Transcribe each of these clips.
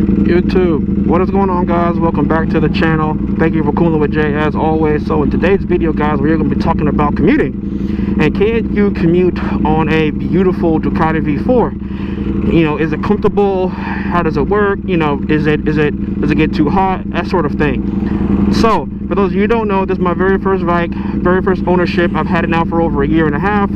YouTube, what is going on, guys? Welcome back to the channel. Thank you for cooling with Jay as always. So in today's video, guys, we're going to be talking about commuting, and can you commute on a beautiful Ducati V4? You know, is it comfortable? How does it work? You know, does it get too hot? That sort of thing. So for those of you who don't know, this is my very first bike, very first ownership. I've had it now for over a year and a half.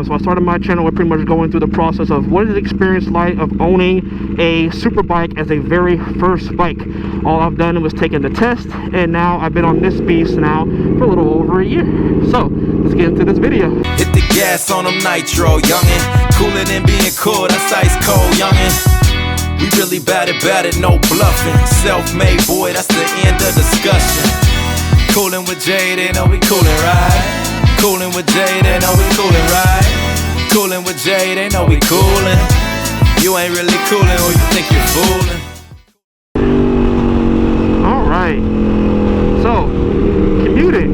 So I started my channel with pretty much going through the process of what is the experience like of owning a super bike as a very first bike. All I've done was taken the test, and now I've been on this beast now for a little over a year. So let's get into this video. Hit the gas on them nitro, youngin'. Cooler than being cool, that's ice cold, youngin'. We really bad at no bluffing. Self-made boy, that's the end of discussion. Coolin' with Jay, they know we coolin', right? Coolin' with Jay, they know we coolin', right? Coolin' with Jay, they know we coolin'. You ain't really coolin', or you think you're foolin'. Alright, so commuting,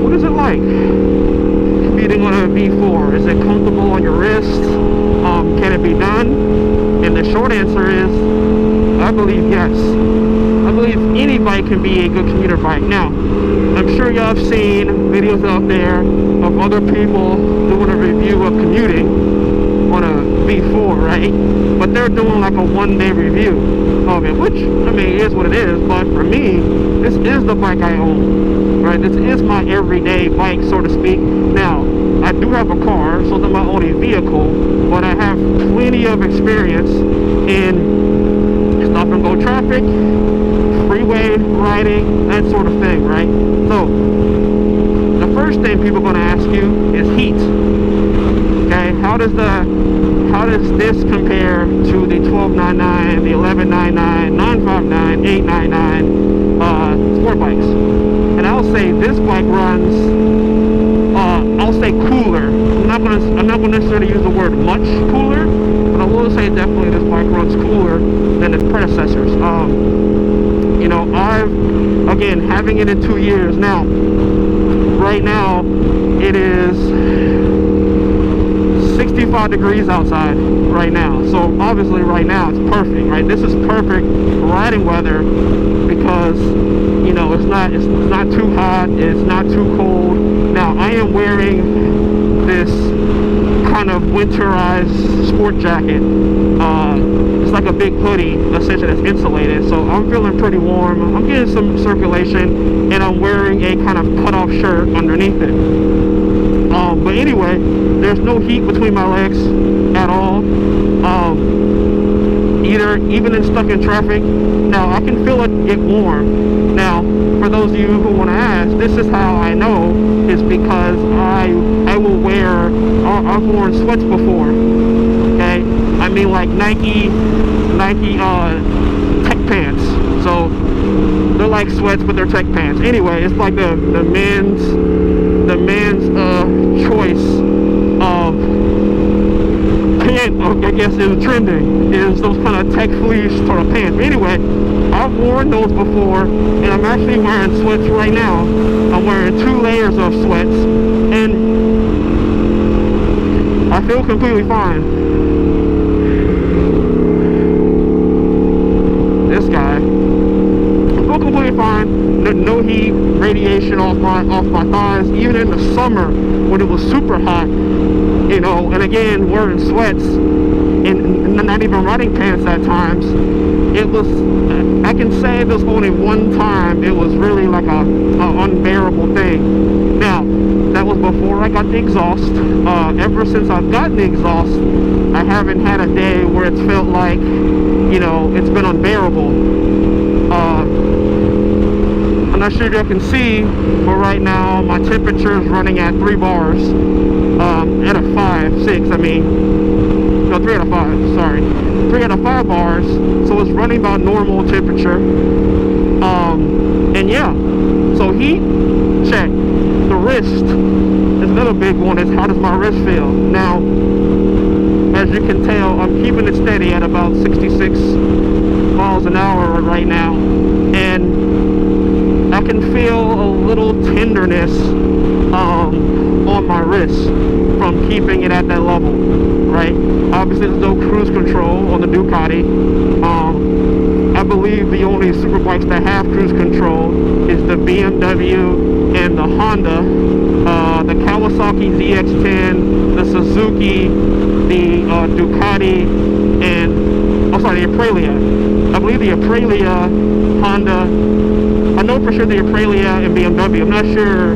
what is it like commuting on a V4? Is it comfortable on your wrist? Can it be done? And the short answer is, I believe yes. I believe any bike can be a good commuter bike. Now, I'm sure y'all have seen videos out there of other people doing a review of commuting on a V4, right? But they're doing like a one-day review of it, which, I mean, is what it is. But for me, this is the bike I own, right? This is my everyday bike, so to speak. Now, I do have a car, so it's my only vehicle, but I have plenty of experience in stop and go traffic, freeway riding, that sort of thing, right? So the first thing people are going to ask you is heat. Okay, how does this compare to the 1299, the 1199, 959, 899 sport bikes? And I'll say this bike runs, I'll say cooler. I'm not gonna necessarily use the word much cooler, but I will say definitely this bike runs cooler than its predecessors. You know, again, having it in 2 years now. Right now, it is 65 degrees outside right now. So obviously right now it's perfect, right? This is perfect riding weather because, you know, it's not too hot, it's not too cold. Now I am wearing this kind of winterized sport jacket. It's like a big hoodie, essentially, that's insulated. So I'm feeling pretty warm. I'm getting some circulation, and I'm wearing a kind of cut-off shirt underneath it. But anyway, there's no heat between my legs at all. Even in stuck in traffic. Now I can feel it get warm. Now, for those of you who want to ask, this is how I know, is because I will wear, I've worn sweats before. Okay, I mean like Nike tech pants. So they're like sweats, but they're tech pants. Anyway, it's like the men's choice of pant, I guess, is trending, is those kind of tech fleece sort of pants. But anyway, I've worn those before, and I'm actually wearing sweats right now. I'm wearing 2 layers of sweats, and I feel completely fine. This guy, I feel completely fine. No heat radiation off my thighs, even in the summer when it was super hot, you know. And again, wearing sweats and not even riding pants at times. It was, I can say there's only one time it was really like a unbearable thing. Now, that was before I got the exhaust. Ever since I've gotten the exhaust, I haven't had a day where it's felt like, you know, it's been unbearable. I'm not sure if you can see, but right now my temperature is running at 3 bars, out of 5, 6, I mean, no, 3 out of 5, sorry, 3 out of 5 bars, so it's running about normal temperature. And yeah, so heat, check. The wrist is another big one, is how does my wrist feel? Now, as you can tell, I'm keeping it steady at about 66 miles an hour right now, and I can feel a little tenderness on my wrist from keeping it at that level, right? Obviously there's no cruise control on the Ducati, bikes that have cruise control is the BMW and the Honda, the Kawasaki ZX-10, the Suzuki, the Ducati, and the Aprilia. I believe the Aprilia, Honda. I know for sure the Aprilia and BMW. I'm not sure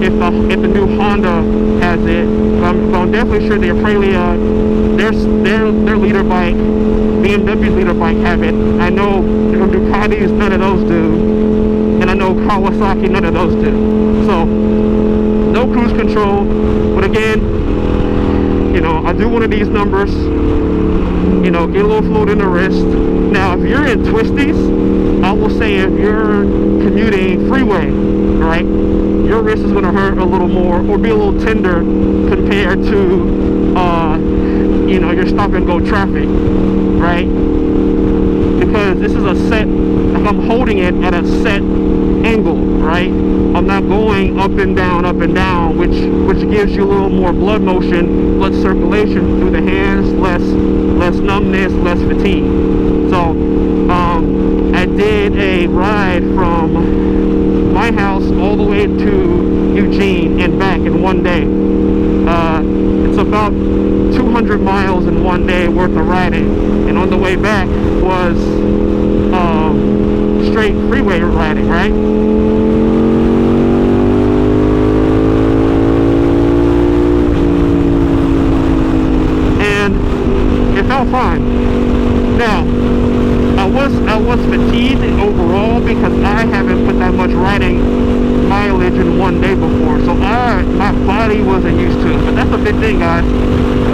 if the new Honda has it, but I'm definitely sure the Aprilia, their leader bike, BMW's leader bike have it. I know Ducati's, none of those do, and I know Kawasaki, none of those do. So no cruise control, but again, you know, I do one of these numbers, you know, get a little fluid in the wrist. Now, if you're in twisties, I will say if you're commuting freeway, right, your wrist is going to hurt a little more or be a little tender compared to, you know, your stop and go traffic, right? Because this is a set, like I'm holding it at a set angle, right? I'm not going up and down, which gives you a little more blood motion, blood circulation through the hands, less numbness, less fatigue. So I did a ride from my house all the way to Eugene and back in one day. It's about 200 miles in one day worth of riding, and on the way back was straight freeway riding, right? And it felt fine. Now, I was fatigued overall because I haven't put that much riding mileage in one day before, so my body wasn't used to it. But that's a big thing, guys.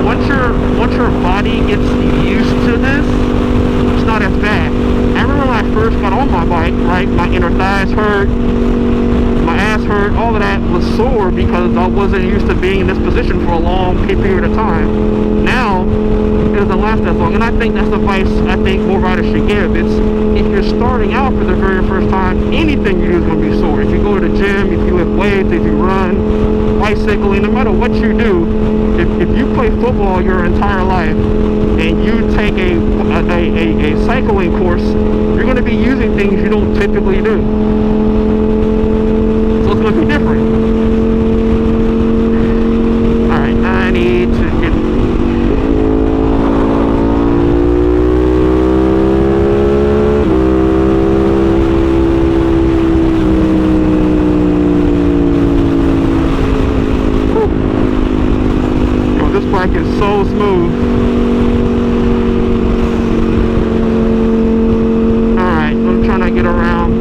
Once your body gets used to this, it's not as bad. I remember when I first got on my bike, right, my inner thighs hurt, my ass hurt, all of that was sore because I wasn't used to being in this position for a long period of time. Now, it doesn't last as long, and I think that's the advice I think more riders should give. It's, if you're starting out for the very first time, anything you do is going to be sore. If you go to the gym, if you lift weights, if you run, bicycling, no matter what you do, if you play football your entire life and you take a cycling course, you're going to be using things you don't typically do. So it's going to be different. Alright, I need to get... Bike is so smooth. Alright, I'm trying to get around.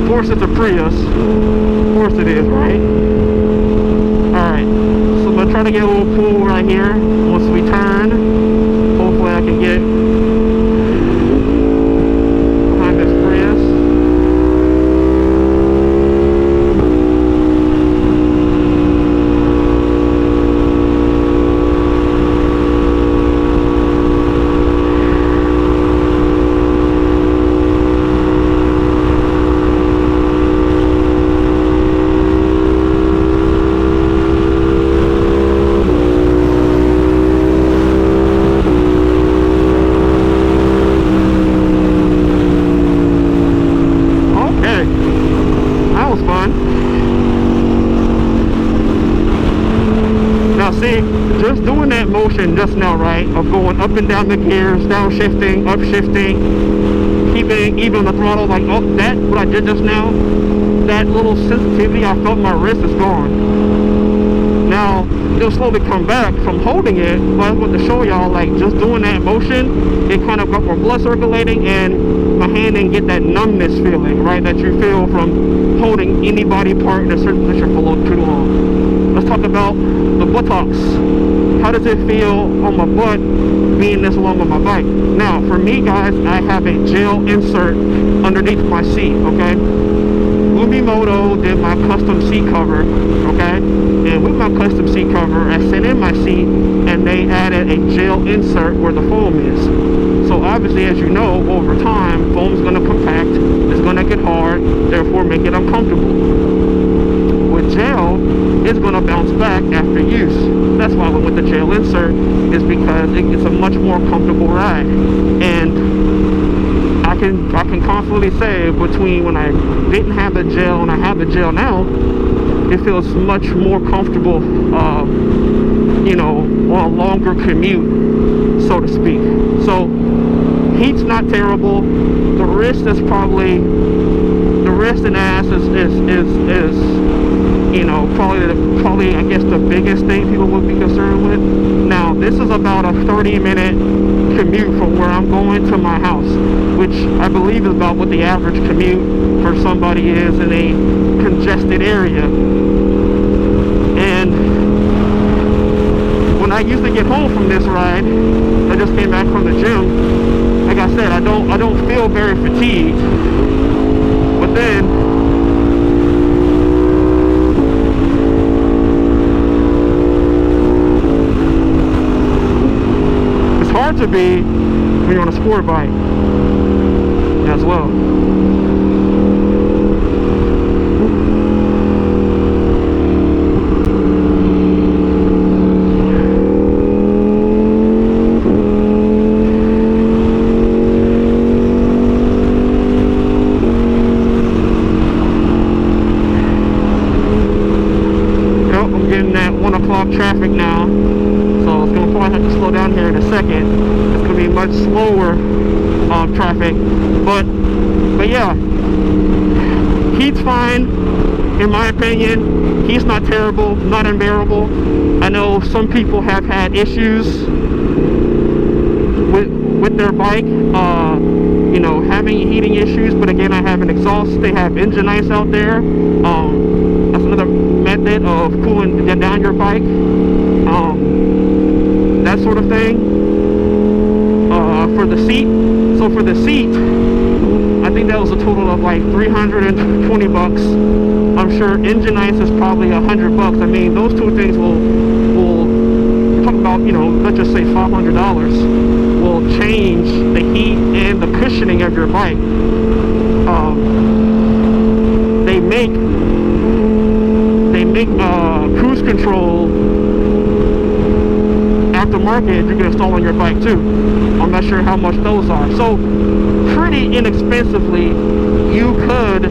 Of course it's a Prius. Of course it is, right? Alright, so I'm going to try to get a little pull right here. Once we turn, hopefully I can get behind this Prius. See, just doing that motion just now, right, of going up and down the gears, downshifting, upshifting, keeping even the throttle, like, oh, that, what I did just now, that little sensitivity I felt in my wrist is gone. Now, it'll slowly come back from holding it, but I want to show y'all, like, just doing that motion, it kind of got more blood circulating, and my hand didn't get that numbness feeling, right, that you feel from holding any body part in a certain position for a little too long. Let's talk about the buttocks. How does it feel on my butt being this long on my bike? Now, for me, guys, I have a gel insert underneath my seat, okay? Lumimoto did my custom seat cover, okay? And with my custom seat cover, I sat in my seat and they added a gel insert where the foam is. So obviously, as you know, over time, foam's gonna compact, it's gonna get hard, therefore make it uncomfortable. With gel, it's going to bounce back after use. That's why I went with the gel insert, is because it's a much more comfortable ride. And I can confidently say between when I didn't have the gel and I have the gel now, it feels much more comfortable, you know, on a longer commute, so to speak. So heat's not terrible. The wrist is probably, the wrist and ass is you know, probably I guess the biggest thing people would be concerned with. Now this is about a 30-minute commute from where I'm going to my house, which I believe is about what the average commute for somebody is in a congested area. And when I used to get home from this ride, I just came back from the gym, like I said, I don't feel very fatigued. But then it's hard to be when you're on a sport bike as well. Traffic now, so it's gonna probably have to slow down here in a second. It's gonna be much slower traffic, but yeah, heat's fine in my opinion. Heat's not terrible, not unbearable. I know some people have had issues with their bike, you know, having heating issues, but again, I have an exhaust. They have engine ice out there. That's another method of cooling down your bike, that sort of thing. For the seat, so for the seat, I think that was a total of like 320 bucks. I'm sure engine ice is probably 100 bucks. I mean, those two things will talk about, you know, let's just say $500 will change the heat and the cushioning of your bike. They make cruise control aftermarket you can install on your bike too. I'm not sure how much those are. So pretty inexpensively you could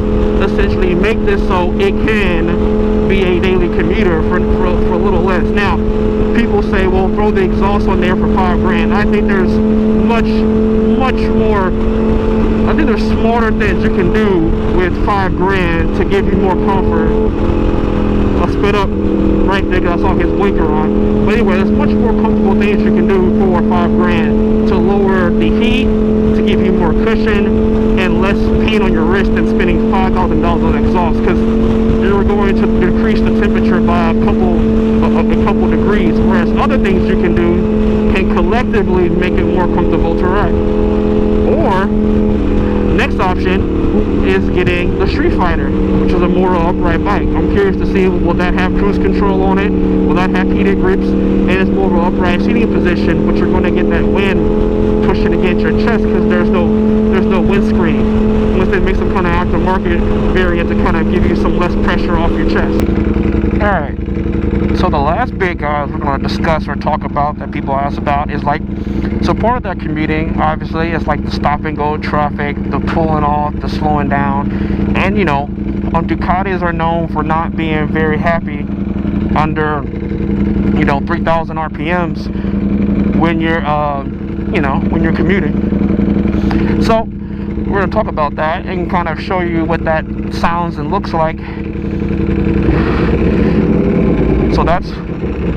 essentially make this so it can be a daily commuter for a little less. Now people say, well, throw the exhaust on there for $5,000. I think there's much more, I think there's smarter things you can do with $5,000 to give you more comfort. I'll spit up right there because I saw his blinker on. But anyway, there's much more comfortable things you can do for $5,000 to lower the heat, to give you more cushion and less pain on your wrist than spending $5,000 on exhaust, because you're going to decrease the temperature by a couple degrees, whereas other things you can do can collectively make it more comfortable to ride. Or next option is getting the Street Fighter, which is a more upright bike. I'm curious to see, will that have cruise control on it? Will that have heated grips? And it's more of an upright seating position, but you're going to get that wind pushing against your chest because there's no windscreen, unless they make some kind of aftermarket variant to kind of give you some less pressure off your chest. Alright, so the last bit, guys, we're going to discuss or talk about that people ask about is like, so part of that commuting, obviously, is like the stop and go traffic, the pulling off, the slowing down. And, you know, Ducatis are known for not being very happy under, you know, 3,000 RPMs when you're, you know, when you're commuting. So we're going to talk about that and kind of show you what that sounds and looks like. So that's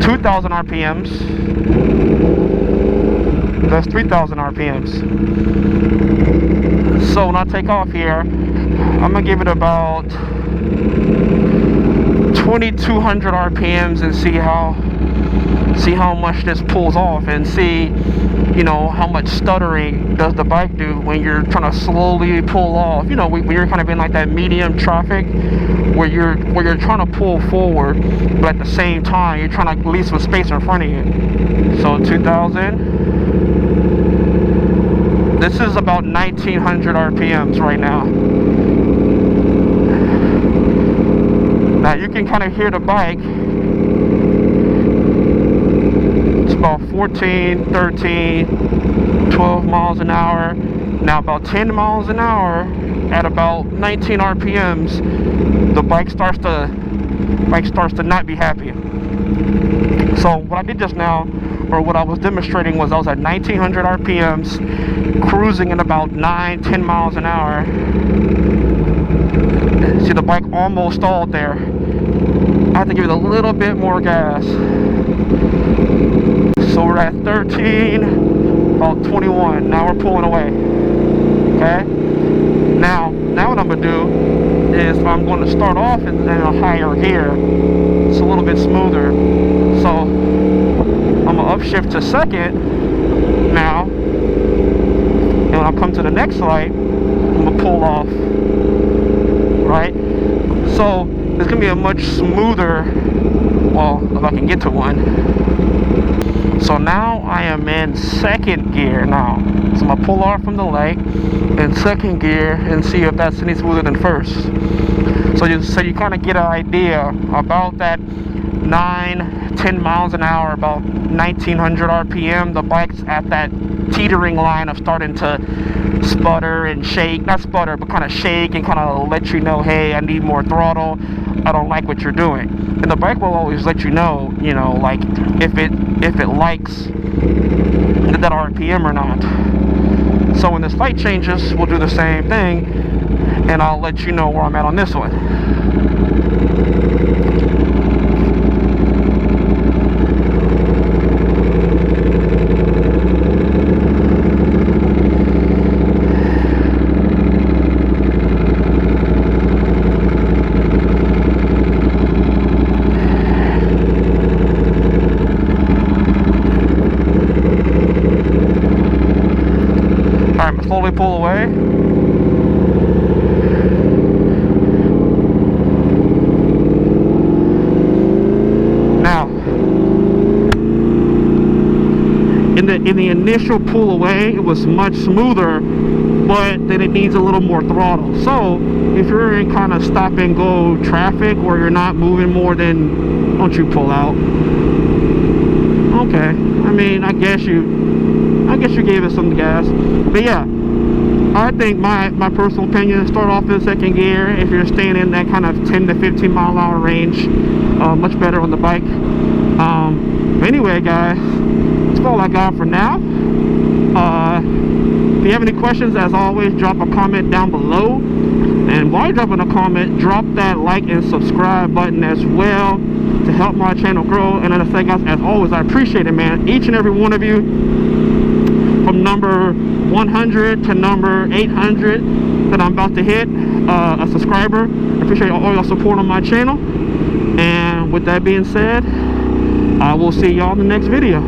2,000 RPMs. That's 3,000 RPMs. So when I take off here, I'm gonna give it about 2,200 RPMs and see how much this pulls off, and see, you know, how much stuttering does the bike do when you're trying to slowly pull off. You know, when you're kind of in like that medium traffic where you're trying to pull forward, but at the same time you're trying to leave some space in front of you. So 2,000. This is about 1,900 RPMs right now. Now you can kind of hear the bike. It's about 14, 13, 12 miles an hour. Now about 10 miles an hour at about 19 RPMs, the bike starts to not be happy. So what I did just now, or what I was demonstrating, was I was at 1900 RPMs, cruising at about 9-10 miles an hour. See, the bike almost stalled there. I have to give it a little bit more gas. So we're at 13, about 21. Now we're pulling away. Okay? Now what I'm going to do is I'm going to start off in a higher gear. It's a little bit smoother. So I'm going to upshift to second now. And when I come to the next light, I'm going to pull off. Right? So it's going to be a much smoother, well, if I can get to one. So now I am in second gear now. So I'm going to pull off from the light in second gear and see if that's any smoother than first. So you kind of get an idea about that 9-10 miles an hour, about 1900 RPM. The bike's at that teetering line of starting to sputter and shake. Not sputter, but kind of shake and kind of let you know, hey, I need more throttle. I don't like what you're doing. And the bike will always let you know, like if it likes that RPM or not. So when this light changes, we'll do the same thing, and I'll let you know where I'm at on this one. Slowly pull away. Now, in the initial pull away, it was much smoother, but then it needs a little more throttle. So if you're in kind of stop and go traffic where you're not moving more than, don't you pull out? Okay, I mean, I guess you gave it some gas, but yeah. I think my personal opinion, start off in second gear if you're staying in that kind of 10 to 15 mile an hour range. Much better on the bike. Anyway, guys, that's all I got for now. If you have any questions, as always, drop a comment down below. And while you're dropping a comment, drop that like and subscribe button as well to help my channel grow. And as I say, guys, as always, I appreciate it, man. Each and every one of you, from number 100 to number 800 that I'm about to hit, a subscriber. I appreciate all your support on my channel. And with that being said, I will see y'all in the next video.